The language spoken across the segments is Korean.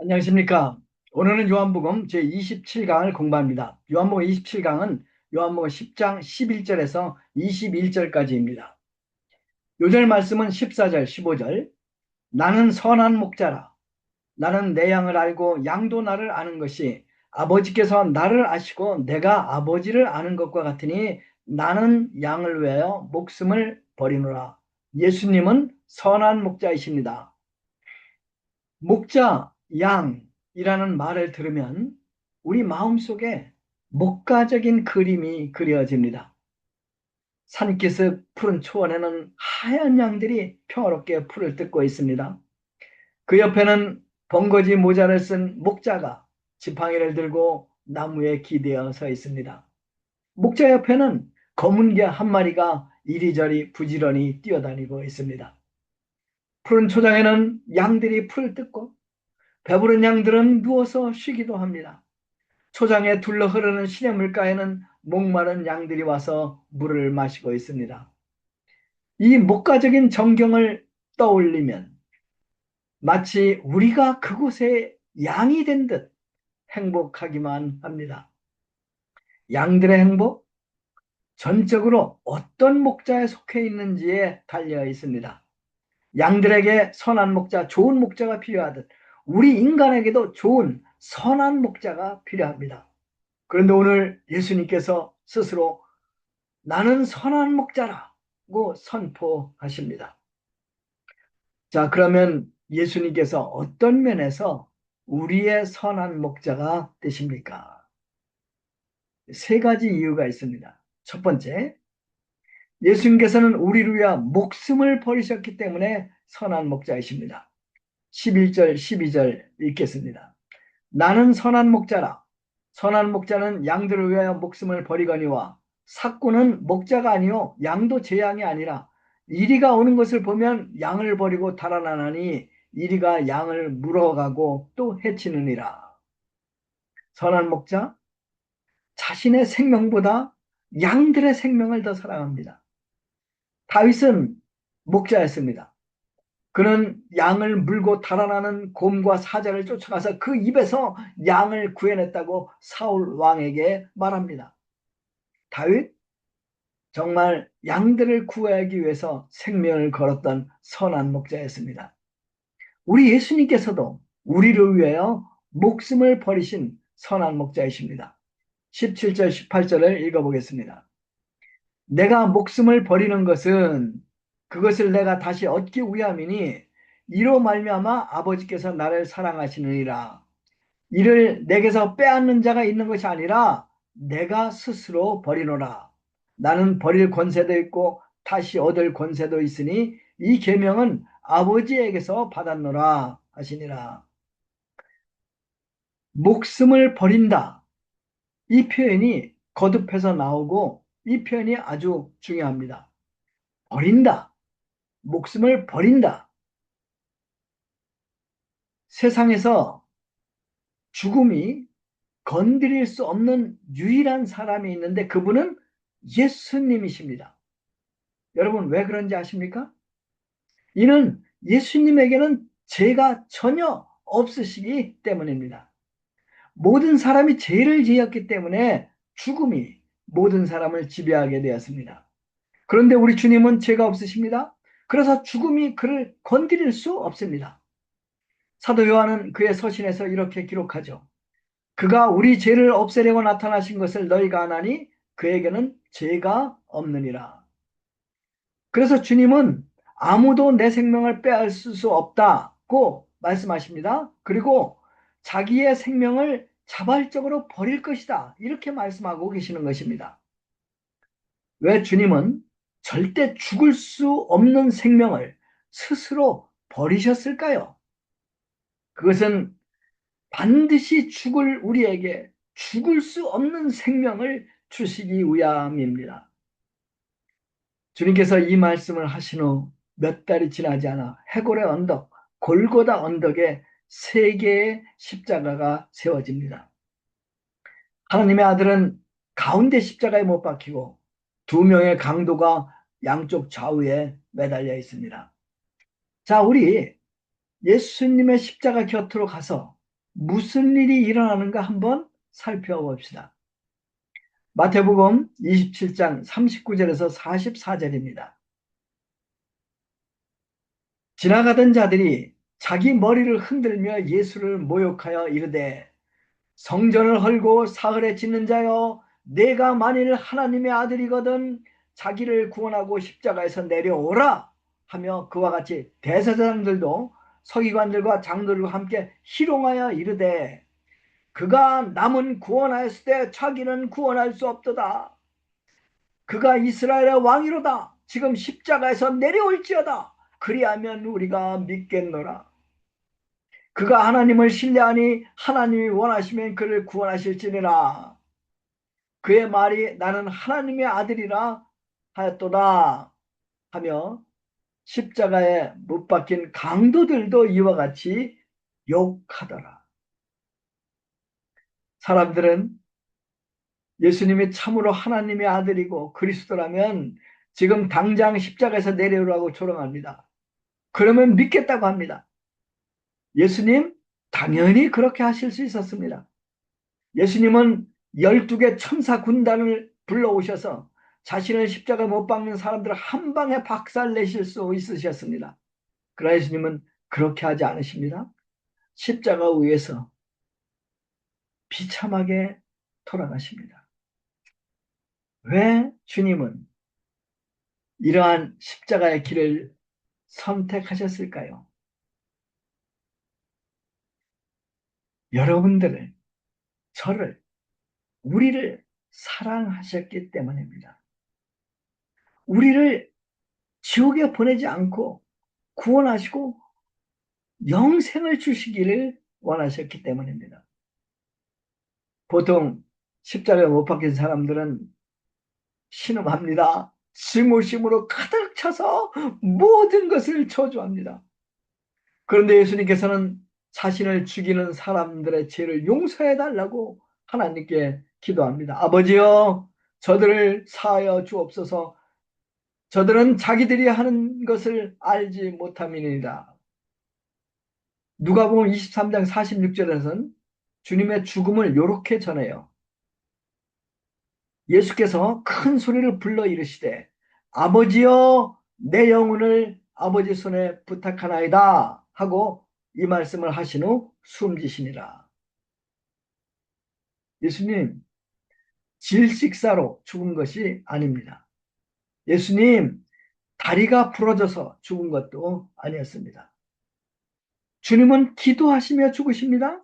안녕하십니까. 오늘은 요한복음 제27강을 공부합니다. 요한복음 27강은 요한복음 10장 11절에서 21절까지입니다. 요절 말씀은 14절, 15절. 나는 선한 목자라. 나는 내 양을 알고 양도 나를 아는 것이 아버지께서 나를 아시고 내가 아버지를 아는 것과 같으니 나는 양을 위하여 목숨을 버리노라. 예수님은 선한 목자이십니다. 목자, 양이라는 말을 들으면 우리 마음속에 목가적인 그림이 그려집니다. 산기슭 푸른 초원에는 하얀 양들이 평화롭게 풀을 뜯고 있습니다. 그 옆에는 번거지 모자를 쓴 목자가 지팡이를 들고 나무에 기대어 서 있습니다. 목자 옆에는 검은 개 한 마리가 이리저리 부지런히 뛰어다니고 있습니다. 푸른 초장에는 양들이 풀을 뜯고 배부른 양들은 누워서 쉬기도 합니다. 초장에 둘러 흐르는 시냇물가에는 목마른 양들이 와서 물을 마시고 있습니다. 이 목가적인 전경을 떠올리면 마치 우리가 그곳에 양이 된 듯 행복하기만 합니다. 양들의 행복, 전적으로 어떤 목자에 속해 있는지에 달려 있습니다. 양들에게 선한 목자, 좋은 목자가 필요하듯 우리 인간에게도 좋은 선한 목자가 필요합니다. 그런데 오늘 예수님께서 스스로 나는 선한 목자라고 선포하십니다. 자, 그러면 예수님께서 어떤 면에서 우리의 선한 목자가 되십니까? 세 가지 이유가 있습니다. 첫 번째, 예수님께서는 우리를 위해 목숨을 버리셨기 때문에 선한 목자이십니다. 11절, 12절 읽겠습니다. 나는 선한 목자라. 선한 목자는 양들을 위하여 목숨을 버리거니와 삭구는 목자가 아니요 양도 제 양이 아니라 이리가 오는 것을 보면 양을 버리고 달아나나니 이리가 양을 물어가고 또 해치느니라. 선한 목자 자신의 생명보다 양들의 생명을 더 사랑합니다. 다윗은 목자였습니다. 그는 양을 물고 달아나는 곰과 사자를 쫓아가서 그 입에서 양을 구해냈다고 사울 왕에게 말합니다. 다윗 정말 양들을 구하기 위해서 생명을 걸었던 선한 목자였습니다. 우리 예수님께서도 우리를 위하여 목숨을 버리신 선한 목자이십니다. 17절 18절을 읽어보겠습니다. 내가 목숨을 버리는 것은 그것을 내가 다시 얻기 위함이니 이로 말미암아 아버지께서 나를 사랑하시느니라. 이를 내게서 빼앗는 자가 있는 것이 아니라 내가 스스로 버리노라. 나는 버릴 권세도 있고 다시 얻을 권세도 있으니 이 계명은 아버지에게서 받았노라 하시니라. 목숨을 버린다. 이 표현이 거듭해서 나오고 이 표현이 아주 중요합니다. 버린다. 목숨을 버린다. 세상에서 죽음이 건드릴 수 없는 유일한 사람이 있는데 그분은 예수님이십니다. 여러분 왜 그런지 아십니까? 이는 예수님에게는 죄가 전혀 없으시기 때문입니다. 모든 사람이 죄를 지었기 때문에 죽음이 모든 사람을 지배하게 되었습니다. 그런데 우리 주님은 죄가 없으십니다. 그래서 죽음이 그를 건드릴 수 없습니다. 사도 요한은 그의 서신에서 이렇게 기록하죠. 그가 우리 죄를 없애려고 나타나신 것을 너희가 아나니 그에게는 죄가 없느니라. 그래서 주님은 아무도 내 생명을 빼앗을 수 없다고 말씀하십니다. 그리고 자기의 생명을 자발적으로 버릴 것이다. 이렇게 말씀하고 계시는 것입니다. 왜 주님은 절대 죽을 수 없는 생명을 스스로 버리셨을까요? 그것은 반드시 죽을 우리에게 죽을 수 없는 생명을 주시기 위함입니다. 주님께서 이 말씀을 하신 후 몇 달이 지나지 않아 해골의 언덕, 골고다 언덕에 세 개의 십자가가 세워집니다. 하나님의 아들은 가운데 십자가에 못 박히고 두 명의 강도가 양쪽 좌우에 매달려 있습니다. 자, 우리 예수님의 십자가 곁으로 가서 무슨 일이 일어나는가 한번 살펴봅시다. 마태복음 27장 39절에서 44절입니다. 지나가던 자들이 자기 머리를 흔들며 예수를 모욕하여 이르되 성전을 헐고 사흘에 짓는 자여 내가 만일 하나님의 아들이거든 자기를 구원하고 십자가에서 내려오라 하며 그와 같이 대제사장들도 서기관들과 장로들과 함께 희롱하여 이르되 그가 남은 구원하였을 때 자기는 구원할 수 없도다. 그가 이스라엘의 왕이로다. 지금 십자가에서 내려올지어다. 그리하면 우리가 믿겠노라. 그가 하나님을 신뢰하니 하나님이 원하시면 그를 구원하실지니라. 그의 말이 나는 하나님의 아들이라 하였도다 하며 십자가에 못 박힌 강도들도 이와 같이 욕하더라. 사람들은 예수님이 참으로 하나님의 아들이고 그리스도라면 지금 당장 십자가에서 내려오라고 조롱합니다. 그러면 믿겠다고 합니다. 예수님 당연히 그렇게 하실 수 있었습니다. 예수님은 12개 천사 군단을 불러오셔서 자신을 십자가 못 박는 사람들을 한 방에 박살내실 수 있으셨습니다. 그러나 예수님은 그렇게 하지 않으십니다. 십자가 위에서 비참하게 돌아가십니다. 왜 주님은 이러한 십자가의 길을 선택하셨을까요? 여러분들을, 저를, 우리를 사랑하셨기 때문입니다. 우리를 지옥에 보내지 않고 구원하시고 영생을 주시기를 원하셨기 때문입니다. 보통 십자가에 못 박힌 사람들은 신음합니다. 증오심으로 가득 차서 모든 것을 저주합니다. 그런데 예수님께서는 자신을 죽이는 사람들의 죄를 용서해 달라고 하나님께 기도합니다. 아버지여, 저들을 사하여 주옵소서. 저들은 자기들이 하는 것을 알지 못함이니이다. 누가복음 23장 46절에서는 주님의 죽음을 이렇게 전해요. 예수께서 큰 소리를 불러 이르시되 아버지여 내 영혼을 아버지 손에 부탁하나이다 하고 이 말씀을 하신 후 숨지시니라. 예수님 질식사로 죽은 것이 아닙니다. 예수님 다리가 부러져서 죽은 것도 아니었습니다. 주님은 기도하시며 죽으십니다.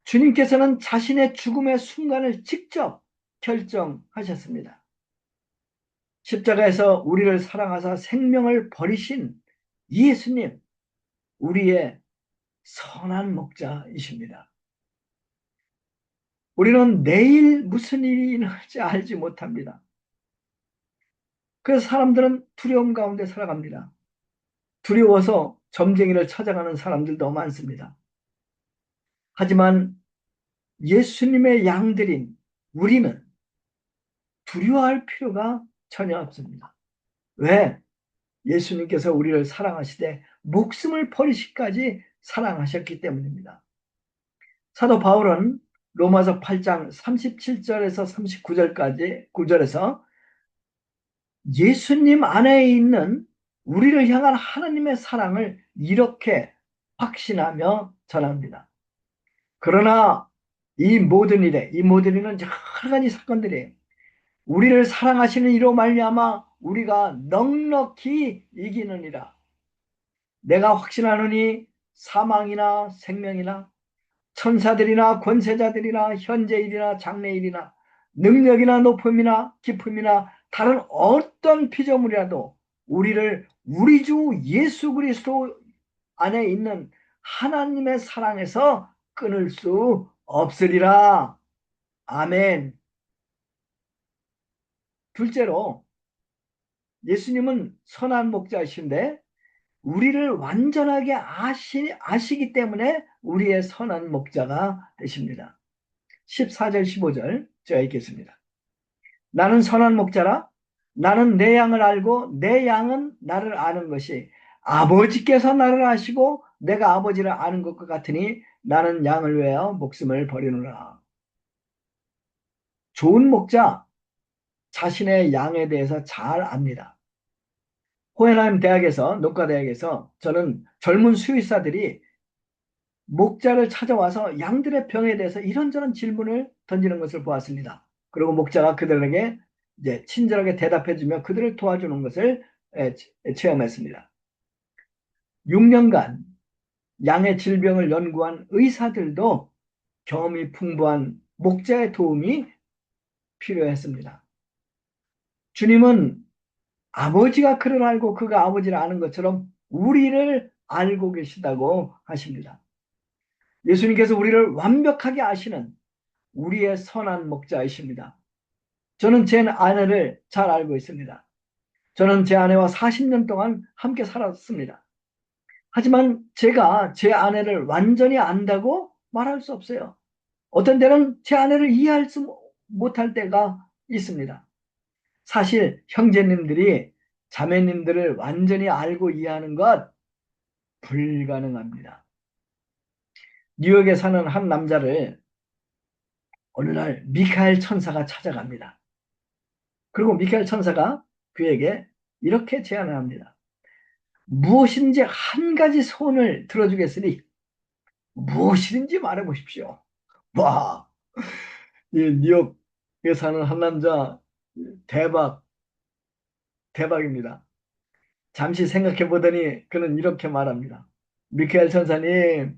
주님께서는 자신의 죽음의 순간을 직접 결정하셨습니다. 십자가에서 우리를 사랑하사 생명을 버리신 예수님, 우리의 선한 목자이십니다. 우리는 내일 무슨 일이 일어날지 알지 못합니다. 그래서 사람들은 두려움 가운데 살아갑니다. 두려워서 점쟁이를 찾아가는 사람들도 많습니다. 하지만 예수님의 양들인 우리는 두려워할 필요가 전혀 없습니다. 왜? 예수님께서 우리를 사랑하시되 목숨을 버리시기까지 사랑하셨기 때문입니다. 사도 바울은 로마서 8장 37절에서 39절까지 9절에서 예수님 안에 있는 우리를 향한 하나님의 사랑을 이렇게 확신하며 전합니다. 그러나 이 모든 일은 여러 가지 사건들이 우리를 사랑하시는 이로 말미암아 우리가 넉넉히 이기느니라. 내가 확신하노니 사망이나 생명이나 천사들이나 권세자들이나 현재일이나 장래일이나 능력이나 높음이나 깊음이나 다른 어떤 피조물이라도 우리를 우리 주 예수 그리스도 안에 있는 하나님의 사랑에서 끊을 수 없으리라. 아멘. 둘째로 예수님은 선한 목자이신데 우리를 완전하게 아시기 때문에 우리의 선한 목자가 되십니다. 14절 15절 제가 읽겠습니다. 나는 선한 목자라 나는 내 양을 알고 내 양은 나를 아는 것이 아버지께서 나를 아시고 내가 아버지를 아는 것과 같으니 나는 양을 위하여 목숨을 버리노라. 좋은 목자, 자신의 양에 대해서 잘 압니다. 호hen하임 대학에서, 농과대학에서 저는 젊은 수의사들이 목자를 찾아와서 양들의 병에 대해서 이런저런 질문을 던지는 것을 보았습니다. 그리고 목자가 그들에게 이제 친절하게 대답해주며 그들을 도와주는 것을 체험했습니다. 6년간 양의 질병을 연구한 의사들도 경험이 풍부한 목자의 도움이 필요했습니다. 주님은 아버지가 그를 알고 그가 아버지를 아는 것처럼 우리를 알고 계시다고 하십니다. 예수님께서 우리를 완벽하게 아시는 우리의 선한 목자이십니다. 저는 제 아내를 잘 알고 있습니다. 저는 제 아내와 40년 동안 함께 살았습니다. 하지만 제가 제 아내를 완전히 안다고 말할 수 없어요. 어떤 때는 제 아내를 이해할 수 못할 때가 있습니다. 사실 형제님들이 자매님들을 완전히 알고 이해하는 것 불가능합니다. 뉴욕에 사는 한 남자를 어느 날 미카엘 천사가 찾아갑니다. 그리고 미카엘 천사가 그에게 이렇게 제안을 합니다. 무엇인지 한 가지 소원을 들어주겠으니 무엇이든지 말해보십시오. 와, 이 뉴욕에 사는 한 남자 대박입니다. 잠시 생각해 보더니 그는 이렇게 말합니다. 미카엘 천사님,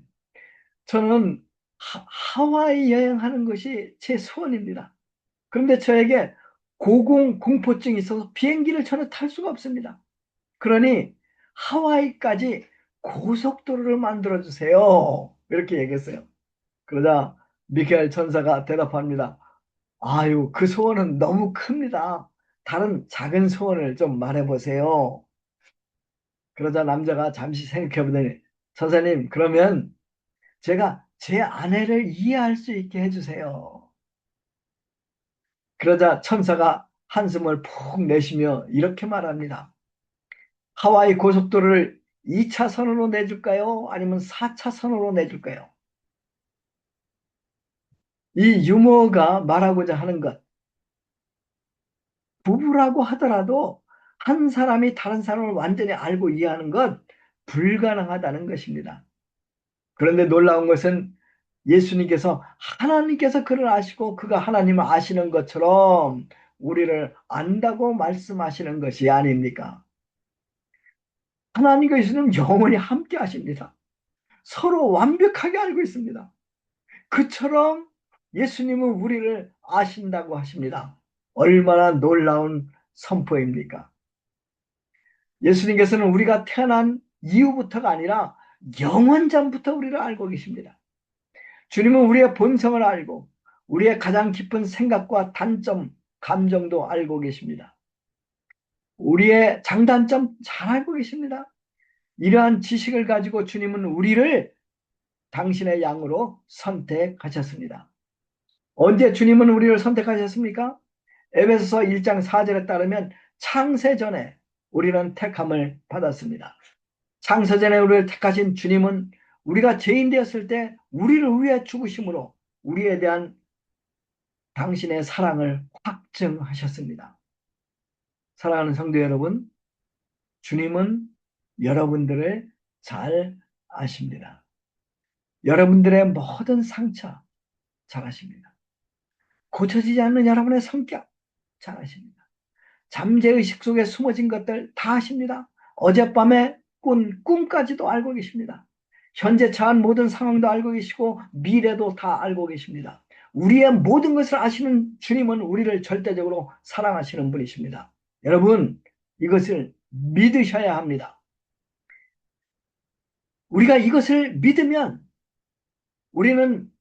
저는 하와이 여행하는 것이 제 소원입니다. 그런데 저에게 고공공포증이 있어서 비행기를 전혀 탈 수가 없습니다. 그러니 하와이까지 고속도로를 만들어 주세요. 이렇게 얘기했어요. 그러자 미카엘 천사가 대답합니다. 아유, 그 소원은 너무 큽니다. 다른 작은 소원을 좀 말해보세요. 그러자 남자가 잠시 생각해 보더니 천사님, 그러면 제가 제 아내를 이해할 수 있게 해주세요. 그러자 천사가 한숨을 푹 내쉬며 이렇게 말합니다. 하와이 고속도로를 2차선으로 내줄까요? 아니면 4차선으로 내줄까요? 이 유머가 말하고자 하는 것, 부부라고 하더라도 한 사람이 다른 사람을 완전히 알고 이해하는 것 불가능하다는 것입니다. 그런데 놀라운 것은 예수님께서 하나님께서 그를 아시고 그가 하나님을 아시는 것처럼 우리를 안다고 말씀하시는 것이 아닙니까? 하나님과 예수님은 영원히 함께 하십니다. 서로 완벽하게 알고 있습니다. 그처럼 예수님은 우리를 아신다고 하십니다. 얼마나 놀라운 선포입니까? 예수님께서는 우리가 태어난 이후부터가 아니라 영원 전부터 우리를 알고 계십니다. 주님은 우리의 본성을 알고 우리의 가장 깊은 생각과 단점, 감정도 알고 계십니다. 우리의 장단점 잘 알고 계십니다. 이러한 지식을 가지고 주님은 우리를 당신의 양으로 선택하셨습니다. 언제 주님은 우리를 선택하셨습니까? 에베소서 1장 4절에 따르면 창세전에 우리는 택함을 받았습니다. 창세전에 우리를 택하신 주님은 우리가 죄인 되었을 때 우리를 위해 죽으심으로 우리에 대한 당신의 사랑을 확증하셨습니다. 사랑하는 성도 여러분, 주님은 여러분들을 잘 아십니다. 여러분들의 모든 상처 잘 아십니다. 고쳐지지 않는 여러분의 성격 잘 아십니다. 잠재의식 속에 숨어진 것들 다 아십니다. 어젯밤에 꾼 꿈까지도 알고 계십니다. 현재 처한 모든 상황도 알고 계시고 미래도 다 알고 계십니다. 우리의 모든 것을 아시는 주님은 우리를 절대적으로 사랑하시는 분이십니다. 여러분, 이것을 믿으셔야 합니다. 우리가 이것을 믿으면 우리는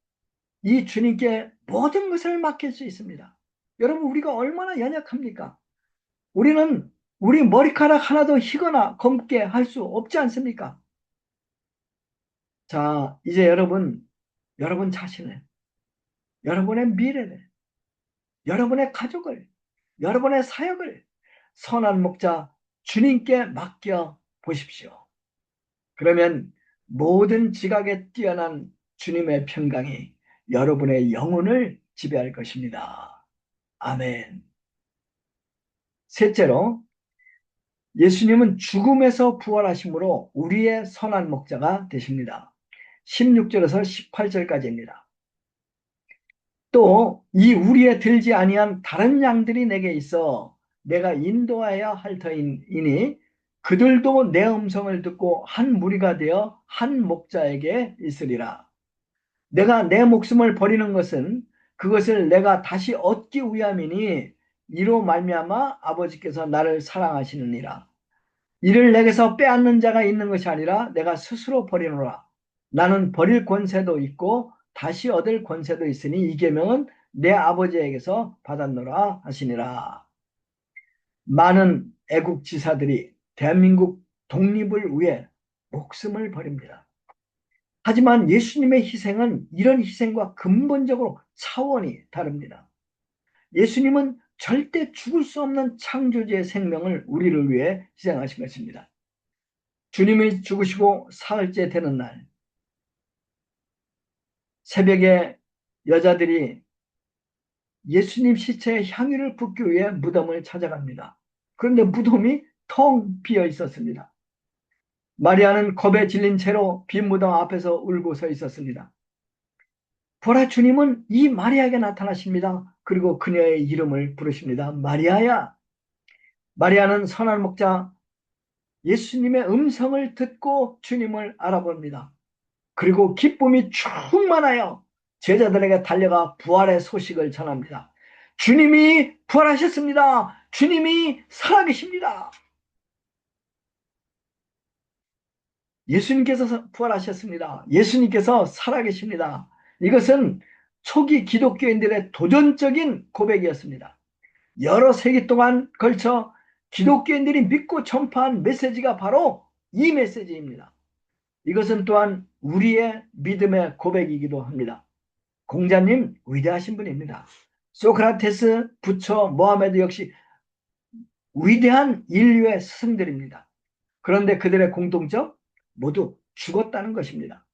이 주님께 모든 것을 맡길 수 있습니다. 여러분, 우리가 얼마나 연약합니까? 우리는 우리 머리카락 하나도 희거나 검게 할 수 없지 않습니까? 자, 이제 여러분 자신을, 여러분의 미래를, 여러분의 가족을, 여러분의 사역을 선한 목자 주님께 맡겨 보십시오. 그러면 모든 지각에 뛰어난 주님의 평강이 여러분의 영혼을 지배할 것입니다. 아멘. 셋째로, 예수님은 죽음에서 부활하심으로 우리의 선한 목자가 되십니다. 16절에서 18절까지입니다. 또 이 우리에 들지 아니한 다른 양들이 내게 있어 내가 인도하여야 할 터이니 그들도 내 음성을 듣고 한 무리가 되어 한 목자에게 있으리라. 내가 내 목숨을 버리는 것은 그것을 내가 다시 얻기 위함이니 이로 말미암아 아버지께서 나를 사랑하시느니라. 이를 내게서 빼앗는 자가 있는 것이 아니라 내가 스스로 버리노라. 나는 버릴 권세도 있고 다시 얻을 권세도 있으니 이 계명은 내 아버지에게서 받았노라 하시니라. 많은 애국 지사들이 대한민국 독립을 위해 목숨을 버립니다. 하지만 예수님의 희생은 이런 희생과 근본적으로 차원이 다릅니다. 예수님은 절대 죽을 수 없는 창조주의 생명을 우리를 위해 희생하신 것입니다. 주님이 죽으시고 사흘째 되는 날, 새벽에 여자들이 예수님 시체에 향유를 붓기 위해 무덤을 찾아갑니다. 그런데 무덤이 텅 비어 있었습니다. 마리아는 겁에 질린 채로 빈 무덤 앞에서 울고 서 있었습니다. 보라, 주님은 이 마리아에게 나타나십니다. 그리고 그녀의 이름을 부르십니다. 마리아야. 마리아는 선한 목자 예수님의 음성을 듣고 주님을 알아봅니다. 그리고 기쁨이 충만하여 제자들에게 달려가 부활의 소식을 전합니다. 주님이 부활하셨습니다. 주님이 살아계십니다. 예수님께서 부활하셨습니다. 예수님께서 살아계십니다. 이것은 초기 기독교인들의 도전적인 고백이었습니다. 여러 세기 동안 걸쳐 기독교인들이 믿고 전파한 메시지가 바로 이 메시지입니다. 이것은 또한 우리의 믿음의 고백이기도 합니다. 공자님 위대하신 분입니다. 소크라테스, 부처, 모하메드 역시 위대한 인류의 스승들입니다. 그런데 그들의 공통점 모두 죽었다는 것입니다.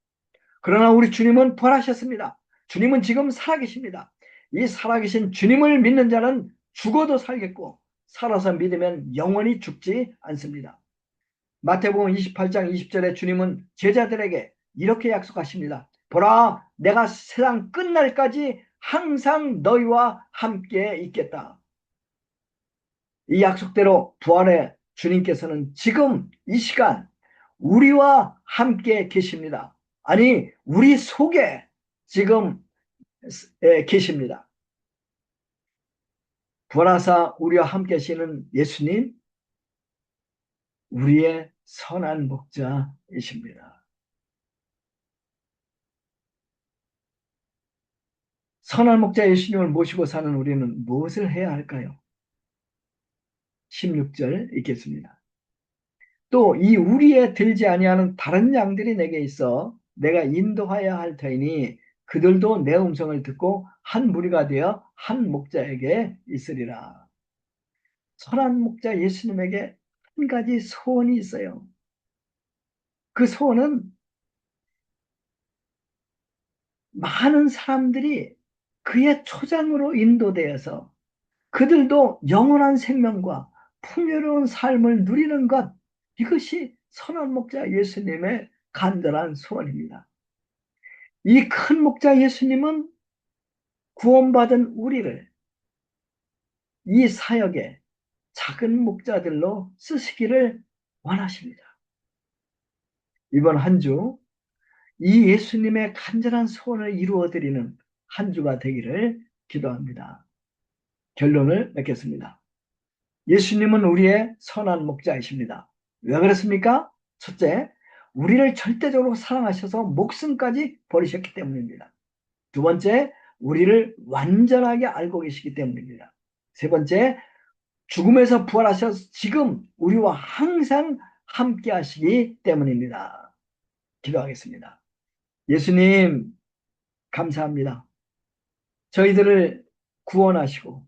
그러나 우리 주님은 부활하셨습니다. 주님은 지금 살아계십니다. 이 살아계신 주님을 믿는 자는 죽어도 살겠고 살아서 믿으면 영원히 죽지 않습니다. 마태복음 28장 20절에 주님은 제자들에게 이렇게 약속하십니다. 보라, 내가 세상 끝날까지 항상 너희와 함께 있겠다. 이 약속대로 부활의 주님께서는 지금 이 시간 우리와 함께 계십니다. 아니, 우리 속에 지금 계십니다. 부활하사 우리와 함께 계시는 예수님, 우리의 선한 목자이십니다. 선한 목자 예수님을 모시고 사는 우리는 무엇을 해야 할까요? 16절 읽겠습니다. 또 이 우리에 들지 아니하는 다른 양들이 내게 있어 내가 인도하여야 할 터이니 그들도 내 음성을 듣고 한 무리가 되어 한 목자에게 있으리라. 선한 목자 예수님에게 한 가지 소원이 있어요. 그 소원은 많은 사람들이 그의 초장으로 인도되어서 그들도 영원한 생명과 풍요로운 삶을 누리는 것, 이것이 선한 목자 예수님의 간절한 소원입니다. 이 큰 목자 예수님은 구원받은 우리를 이 사역에 작은 목자들로 쓰시기를 원하십니다. 이번 한 주 이 예수님의 간절한 소원을 이루어드리는 한 주가 되기를 기도합니다. 결론을 맺겠습니다. 예수님은 우리의 선한 목자이십니다. 왜 그렇습니까? 첫째, 우리를 절대적으로 사랑하셔서 목숨까지 버리셨기 때문입니다. 두 번째, 우리를 완전하게 알고 계시기 때문입니다. 세 번째, 죽음에서 부활하셔서 지금 우리와 항상 함께 하시기 때문입니다. 기도하겠습니다. 예수님, 감사합니다. 저희들을 구원하시고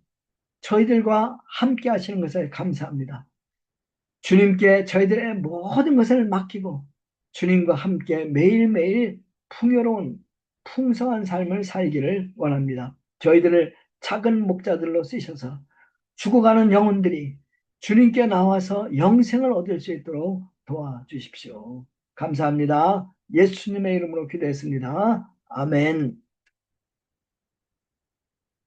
저희들과 함께 하시는 것을 감사합니다. 주님께 저희들의 모든 것을 맡기고 주님과 함께 매일매일 풍요로운 풍성한 삶을 살기를 원합니다. 저희들을 작은 목자들로 쓰셔서 죽어가는 영혼들이 주님께 나와서 영생을 얻을 수 있도록 도와주십시오. 감사합니다. 예수님의 이름으로 기도했습니다. 아멘.